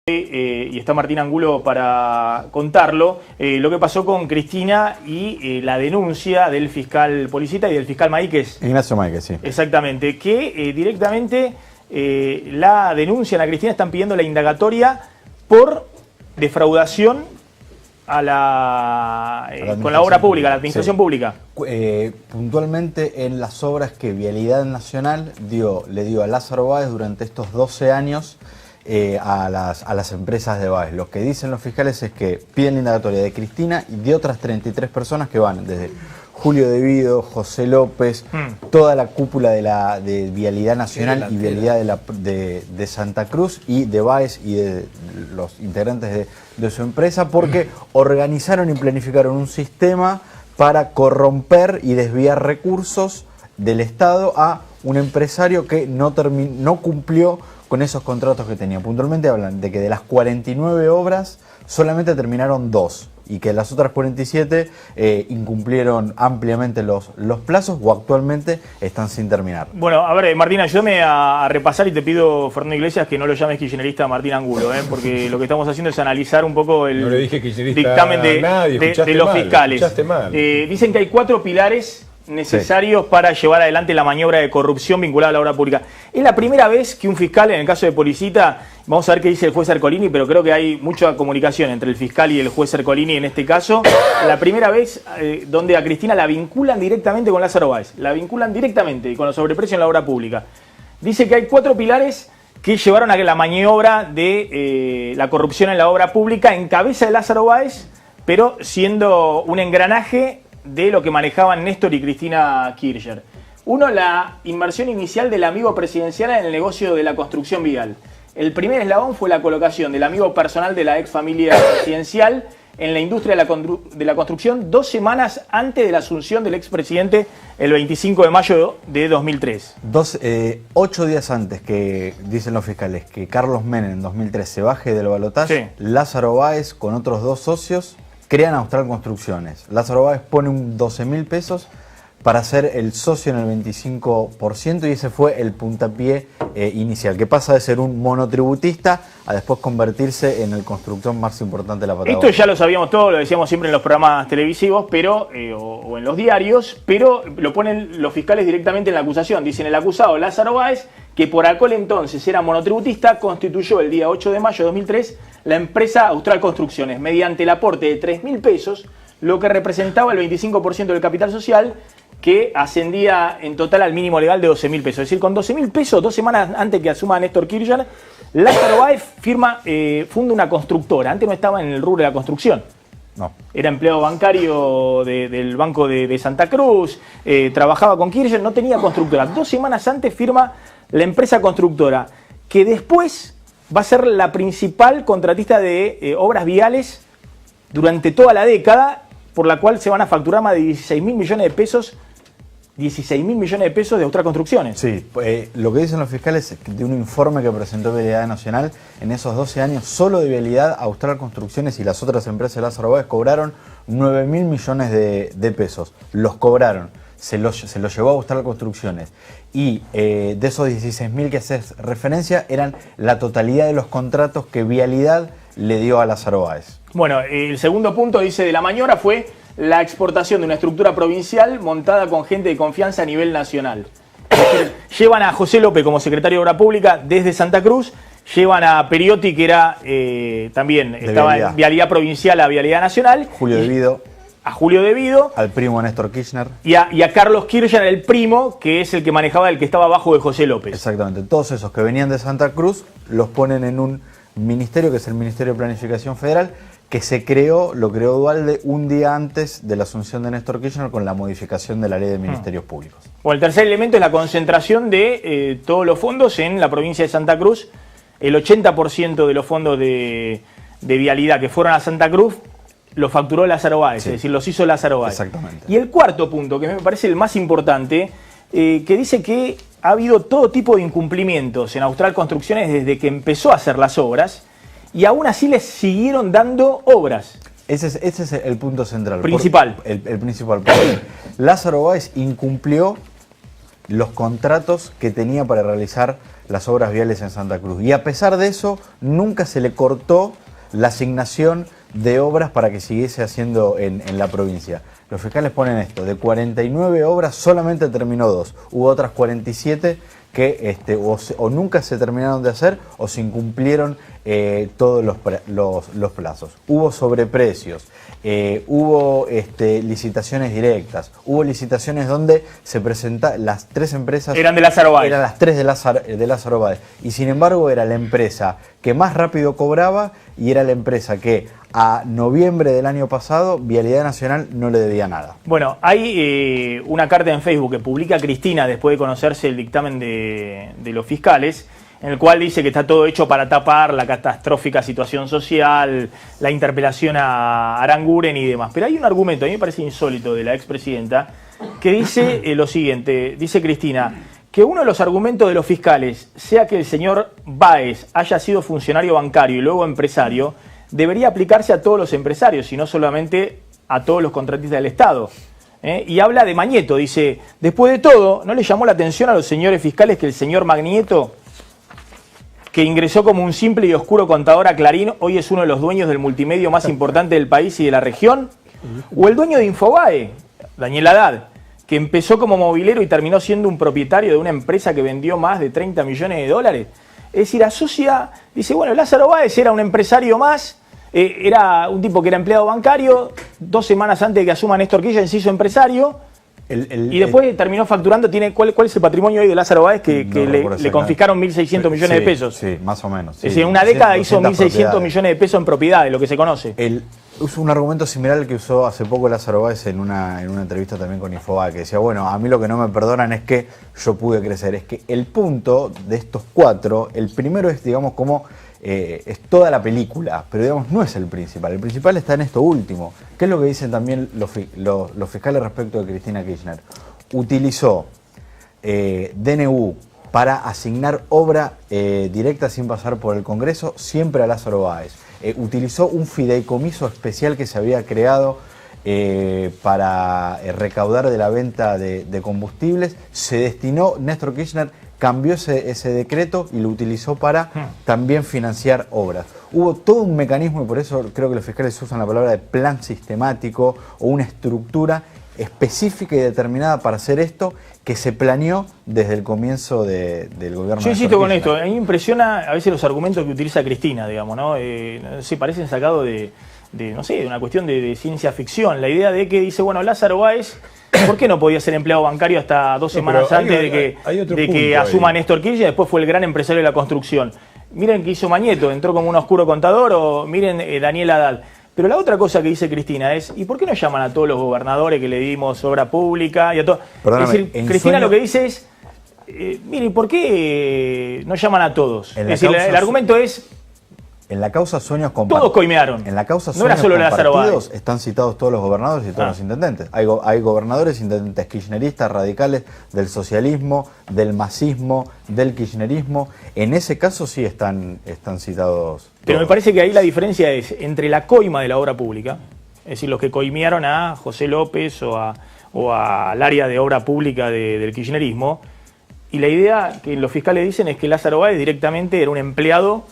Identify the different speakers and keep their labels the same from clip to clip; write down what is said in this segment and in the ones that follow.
Speaker 1: Y está Martín Angulo para contarlo, lo que pasó con Cristina y la denuncia del fiscal Policita y del fiscal Máiquez.
Speaker 2: Ignacio Máiquez, sí.
Speaker 1: Exactamente, que directamente la denuncian a Cristina, están pidiendo la indagatoria por defraudación a con la obra pública, la administración pública.
Speaker 2: Puntualmente en las obras que Vialidad Nacional le dio a Lázaro Báez durante estos 12 años a las empresas de Báez. Lo que dicen los fiscales es que piden la indagatoria de Cristina y de otras 33 personas que van desde Julio De Vido, José López, toda la cúpula de Vialidad Nacional y Vialidad de Santa Cruz y de Báez y de los integrantes de su empresa, porque organizaron y planificaron un sistema para corromper y desviar recursos del Estado a un empresario que no cumplió con esos contratos que tenía. Puntualmente hablan de que de las 49 obras solamente terminaron 2 y que las otras 47 incumplieron ampliamente los plazos o actualmente están sin terminar.
Speaker 1: Bueno, a ver, Martín, ayúdame a repasar y te pido, Fernando Iglesias, que no lo llames kirchnerista Martín Angulo, porque lo que estamos haciendo es analizar un poco el dictamen de los fiscales. Dicen que hay 4 pilares necesarios para llevar adelante la maniobra de corrupción vinculada a la obra pública. Es la primera vez que un fiscal, en el caso de Policita, vamos a ver qué dice el juez Ercolini, pero creo que hay mucha comunicación entre el fiscal y el juez Ercolini en este caso. La primera vez donde a Cristina la vinculan directamente con Lázaro Báez, la vinculan directamente con los sobreprecios en la obra pública. Dice que hay 4 pilares que llevaron a la maniobra de la corrupción en la obra pública en cabeza de Lázaro Báez, pero siendo un engranaje de lo que manejaban Néstor y Cristina Kirchner. Uno, la inversión inicial del amigo presidencial en el negocio de la construcción vial. El primer eslabón fue la colocación del amigo personal de la ex familia presidencial en la industria de la construcción 2 semanas antes de la asunción del expresidente el 25 de mayo de 2003.
Speaker 2: 8 días antes que, dicen los fiscales, que Carlos Menem en 2003 se baje del balotaje, sí. Lázaro Báez con otros 2 socios crean Austral Construcciones. Lázaro Báez pone 12.000 pesos para ser el socio en el 25% y ese fue el puntapié inicial, que pasa de ser un monotributista a después convertirse en el constructor más importante de la Patagonia.
Speaker 1: Esto ya lo sabíamos todo, lo decíamos siempre en los programas televisivos pero o en los diarios, pero lo ponen los fiscales directamente en la acusación. Dicen el acusado Lázaro Báez, que por aquel entonces era monotributista, constituyó el día 8 de mayo de 2003 la empresa Austral Construcciones mediante el aporte de 3.000 pesos, lo que representaba el 25% del capital social, que ascendía en total al mínimo legal de 12.000 pesos. Es decir, con 12.000 pesos, 2 semanas antes que asuma Néstor Kirchner, Lázaro Báez funda una constructora. Antes no estaba en el rubro de la construcción.
Speaker 2: No.
Speaker 1: Era empleado bancario del Banco de Santa Cruz, trabajaba con Kirchner, no tenía constructora. 2 semanas antes firma la empresa constructora, que después va a ser la principal contratista de obras viales durante toda la década, por la cual se van a facturar más de 16.000 millones de pesos. 16.000 millones de pesos de Austral Construcciones.
Speaker 2: Sí, lo que dicen los fiscales es que de un informe que presentó Vialidad Nacional, en esos 12 años, solo de Vialidad, Austral Construcciones y las otras empresas de Lázaro Báez cobraron 9.000 millones de pesos. Los cobraron, se los llevó a Austral Construcciones. Y de esos 16.000 que haces referencia, eran la totalidad de los contratos que Vialidad le dio a Lázaro Báez.
Speaker 1: Bueno, el segundo punto, dice, de la maniobra fue la exportación de una estructura provincial montada con gente de confianza a nivel nacional. Llevan a José López como secretario de Obra Pública desde Santa Cruz, llevan a Periotti, que era también estaba en Vialidad Provincial a Vialidad Nacional.
Speaker 2: Julio De Vido.
Speaker 1: A Julio De Vido.
Speaker 2: Al primo Néstor Kirchner.
Speaker 1: Y a Carlos Kirchner, el primo, que es el que manejaba, el que estaba abajo de José López.
Speaker 2: Exactamente. Todos esos que venían de Santa Cruz los ponen en un ministerio, que es el Ministerio de Planificación Federal, que lo creó Duhalde un día antes de la asunción de Néstor Kirchner con la modificación de la ley de ministerios públicos. Bueno,
Speaker 1: el tercer elemento es la concentración de todos los fondos en la provincia de Santa Cruz. El 80% de los fondos de vialidad que fueron a Santa Cruz lo facturó Lázaro Báez, sí. Es decir, los hizo Lázaro Báez.
Speaker 2: Exactamente.
Speaker 1: Y el cuarto punto, que me parece el más importante, que dice que ha habido todo tipo de incumplimientos en Austral Construcciones desde que empezó a hacer las obras, y aún así les siguieron dando obras.
Speaker 2: Ese es el punto central.
Speaker 1: Principal.
Speaker 2: El principal. Lázaro Báez incumplió los contratos que tenía para realizar las obras viales en Santa Cruz. Y a pesar de eso, nunca se le cortó la asignación de obras para que siguiese haciendo en la provincia. Los fiscales ponen esto, de 49 obras solamente terminó 2, hubo otras 47 que o nunca se terminaron de hacer o se incumplieron todos los plazos. Hubo sobreprecios, hubo licitaciones directas, hubo licitaciones donde se presentaban las 3 empresas...
Speaker 1: Eran de Lázaro Báez.
Speaker 2: Eran las 3 de Lázaro Báez. Y sin embargo era la empresa que más rápido cobraba y era la empresa que a noviembre del año pasado Vialidad Nacional no le debía nada.
Speaker 1: Bueno, hay una carta en Facebook que publica Cristina después de conocerse el dictamen de los fiscales, en el cual dice que está todo hecho para tapar la catastrófica situación social, la interpelación a Aranguren y demás. Pero hay un argumento, a mí me parece insólito, de la expresidenta, que dice lo siguiente, dice Cristina, que uno de los argumentos de los fiscales sea que el señor Báez haya sido funcionario bancario y luego empresario, debería aplicarse a todos los empresarios y no solamente a todos los contratistas del Estado. Y habla de Magnieto, dice, después de todo, ¿no le llamó la atención a los señores fiscales que el señor Magnieto, que ingresó como un simple y oscuro contador a Clarín, hoy es uno de los dueños del multimedio más importante del país y de la región? ¿O el dueño de Infobae, Daniel Haddad, que empezó como mobilero y terminó siendo un propietario de una empresa que vendió más de 30 millones de dólares? Es decir, asocia, dice, bueno, Lázaro Báez era un empresario más, era un tipo que era empleado bancario, 2 semanas antes de que asuma Néstor Kirchner se hizo empresario, y después terminó facturando. ¿Cuál es el patrimonio hoy de Lázaro Báez? Que le confiscaron 1.600 millones de pesos.
Speaker 2: Sí, más o menos. Sí.
Speaker 1: Es decir, en una década hizo 1.600 millones de pesos en propiedades, lo que se conoce.
Speaker 2: Usa un argumento similar al que usó hace poco Lázaro Báez en una entrevista también con Infobae, que decía, bueno, a mí lo que no me perdonan es que yo pude crecer. Es que el punto de estos 4, el primero es, digamos, como es toda la película, pero digamos no es el principal. El principal está en esto último. ¿Qué es lo que dicen también los fiscales respecto de Cristina Kirchner? Utilizó DNU para asignar obra directa sin pasar por el Congreso, siempre a Lázaro Báez. Utilizó un fideicomiso especial que se había creado para recaudar de la venta de combustibles. Se destinó, Néstor Kirchner cambió ese decreto y lo utilizó para también financiar obras. Hubo todo un mecanismo, y por eso creo que los fiscales usan la palabra de plan sistemático o una estructura específica y determinada para hacer esto, que se planeó desde el comienzo del gobierno.
Speaker 1: Yo insisto con esto, a mí me impresiona a veces los argumentos que utiliza Cristina, digamos, ¿no? Se parecen sacados no sé, de una cuestión de ciencia ficción. La idea de que dice, bueno, Lázaro Báez, ¿por qué no podía ser empleado bancario hasta 2 semanas antes de que asuma Néstor Kirchner? Después fue el gran empresario de la construcción. Miren qué hizo Magnieto, entró como un oscuro contador, o miren Daniel Haddad. Pero la otra cosa que dice Cristina es, ¿y por qué no llaman a todos los gobernadores que le dimos obra pública? Y a todos? Es decir, Cristina lo que dice es, mire, ¿por qué no llaman a todos? Es decir, el argumento es...
Speaker 2: En la causa Sueños Compartidos.
Speaker 1: Todos coimearon.
Speaker 2: En la causa
Speaker 1: no era solo Lázaro Báez.
Speaker 2: Están citados todos los gobernadores y todos los intendentes. Hay gobernadores, intendentes kirchneristas, radicales, del socialismo, del masismo, del kirchnerismo. En ese caso sí están citados todos.
Speaker 1: Pero me parece que ahí la diferencia es entre la coima de la obra pública, es decir, los que coimearon a José López o al área de obra pública del kirchnerismo, y la idea que los fiscales dicen es que Lázaro Báez directamente era un empleado.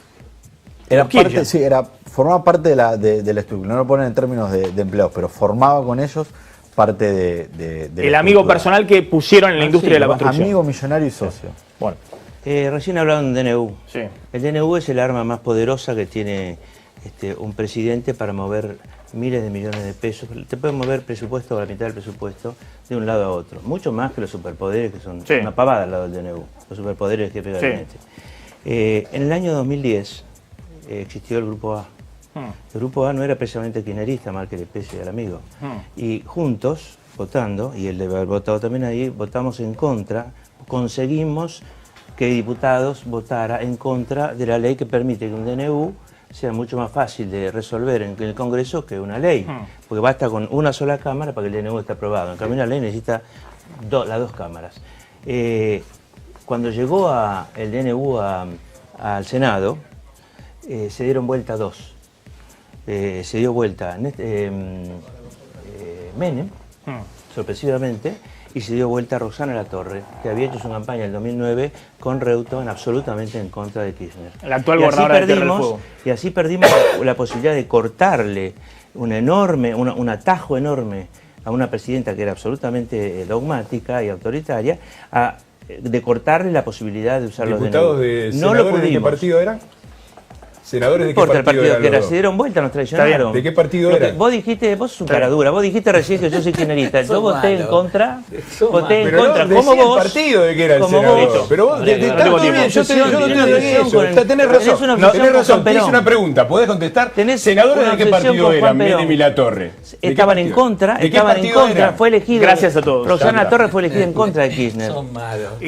Speaker 2: Formaba parte de la estructura, no lo ponen en términos de empleados, pero formaba con ellos parte de
Speaker 1: el amigo personal que pusieron en la industria de la construcción.
Speaker 2: Amigo, millonario y socio.
Speaker 1: Bueno.
Speaker 3: Recién hablaron de DNU.
Speaker 1: Sí.
Speaker 3: El DNU es el arma más poderosa que tiene un presidente para mover miles de millones de pesos. Te puede mover presupuesto, la mitad del presupuesto, de un lado a otro. Mucho más que los superpoderes, que son una pavada al lado del DNU. Los superpoderes que pega el gabinete. En el año 2010... existió el Grupo A. El Grupo A no era precisamente kirchnerista, mal que le pese al amigo. Y juntos, votando, y él debe haber votado también ahí, votamos en contra, conseguimos que diputados votara en contra de la ley que permite que un DNU sea mucho más fácil de resolver en el Congreso que una ley. Porque basta con una sola cámara para que el DNU esté aprobado. En cambio, una ley necesita las 2 cámaras. Cuando llegó el DNU al Senado, se dieron vuelta 2. Se dio vuelta Menem, sorpresivamente, y se dio vuelta a Roxana Latorre, que había hecho su campaña en el 2009 con Reutemann absolutamente en contra de Kirchner.
Speaker 1: La actual gobernadora de Tierra del Fuego.
Speaker 3: Y así perdimos la posibilidad de cortarle un atajo enorme a una presidenta que era absolutamente dogmática y autoritaria, de cortarle la posibilidad de usar los DNU.
Speaker 4: ¿Diputados de senadores de qué partido eran? ¿Senadores de qué partido eran?
Speaker 3: No importa el partido que era, se dieron vuelta, nos traicionaron.
Speaker 4: ¿De qué partido eran?
Speaker 3: Vos sos un caradura, vos dijiste recién que yo soy kirchnerista, yo voté en contra,
Speaker 4: como vos. El partido de que era el senador. Pero vos, tenés razón, te hice una pregunta, ¿podés contestar? ¿Senadores de qué partido eran, Menem y Latorre?
Speaker 3: Estaban en contra, fue elegido.
Speaker 1: Gracias a todos.
Speaker 3: Roxana Latorre fue elegida en contra de Kirchner.
Speaker 5: Son malos.